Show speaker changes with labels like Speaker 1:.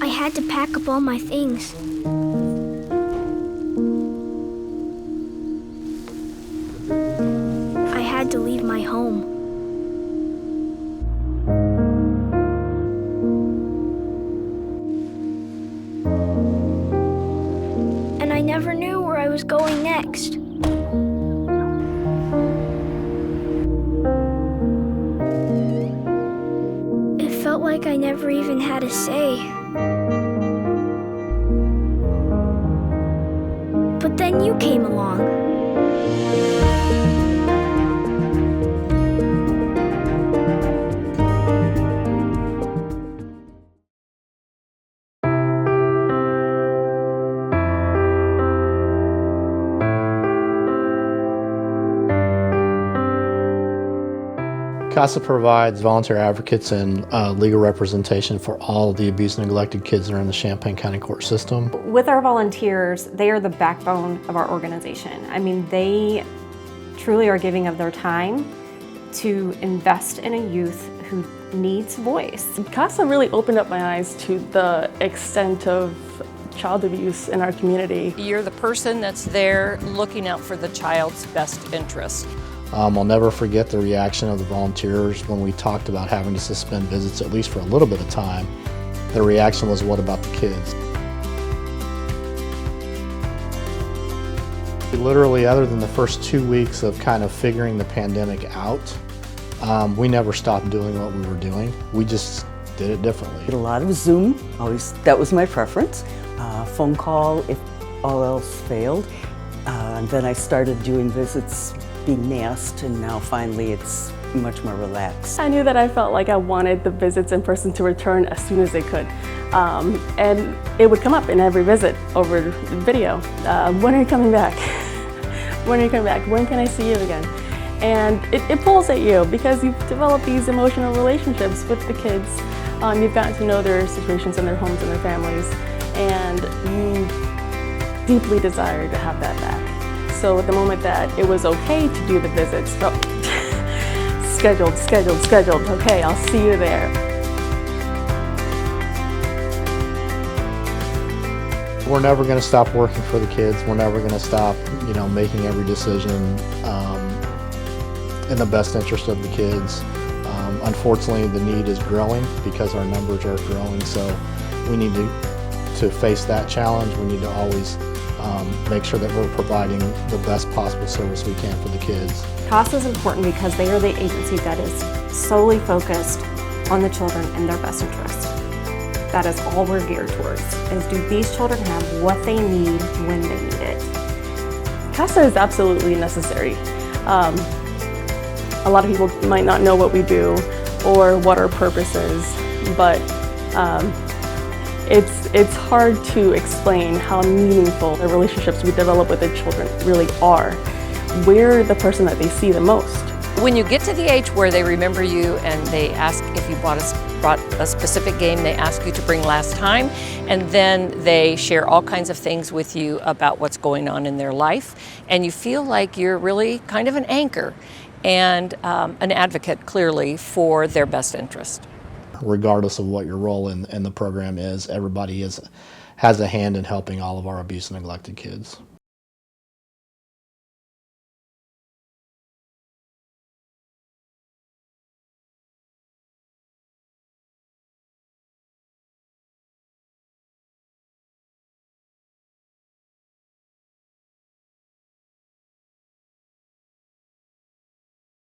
Speaker 1: I had to pack up all my things. I had to leave my home. And I never knew where I was going next. It felt like I never even had a say. But then you came along.
Speaker 2: CASA provides volunteer advocates and legal representation for all of the abused and neglected kids that are in the Champaign County court system.
Speaker 3: With our volunteers, they are the backbone of our organization. I mean, they truly are giving of their time to invest in a youth who needs voice.
Speaker 4: CASA really opened up my eyes to the extent of child abuse in our community.
Speaker 5: You're the person that's there looking out for the child's best interest.
Speaker 2: I'll never forget the reaction of the volunteers when we talked about having to suspend visits, at least for a little bit of time. The reaction was, what about the kids? Literally, other than the first 2 weeks of kind of figuring the pandemic out, we never stopped doing what we were doing. We just did it differently.
Speaker 6: A lot of Zoom, that was my preference. Phone call if all else failed. And then I started doing visits being masked, and now finally it's much more relaxed.
Speaker 4: I knew that I felt like I wanted the visits in person to return as soon as they could. And it would come up in every visit over video. When are you coming back? When are you coming back? When can I see you again? And it pulls at you because you've developed these emotional relationships with the kids. You've gotten to know their situations in their homes and their families, and you deeply desire to have that back. So at the moment that it was okay to do the visits, scheduled, okay, I'll see you there.
Speaker 2: We're never going to stop working for the kids. We're never going to stop, making every decision in the best interest of the kids. Unfortunately, the need is growing because our numbers are growing, so we need to face that challenge. We need to always make sure that we're providing the best possible service we can for the kids.
Speaker 3: CASA is important because they are the agency that is solely focused on the children and their best interest. That is all we're geared towards, is do these children have what they need when they need it.
Speaker 4: CASA is absolutely necessary. A lot of people might not know what we do or what our purpose is, but it's hard to explain how meaningful the relationships we develop with the children really are. We're the person that they see the most.
Speaker 5: When you get to the age where they remember you and they ask if you brought a specific game, they ask you to bring last time, and then they share all kinds of things with you about what's going on in their life, and you feel like you're really kind of an anchor and an advocate, clearly, for their best interest.
Speaker 2: Regardless of what your role in the program is, everybody has a hand in helping all of our abused and neglected kids.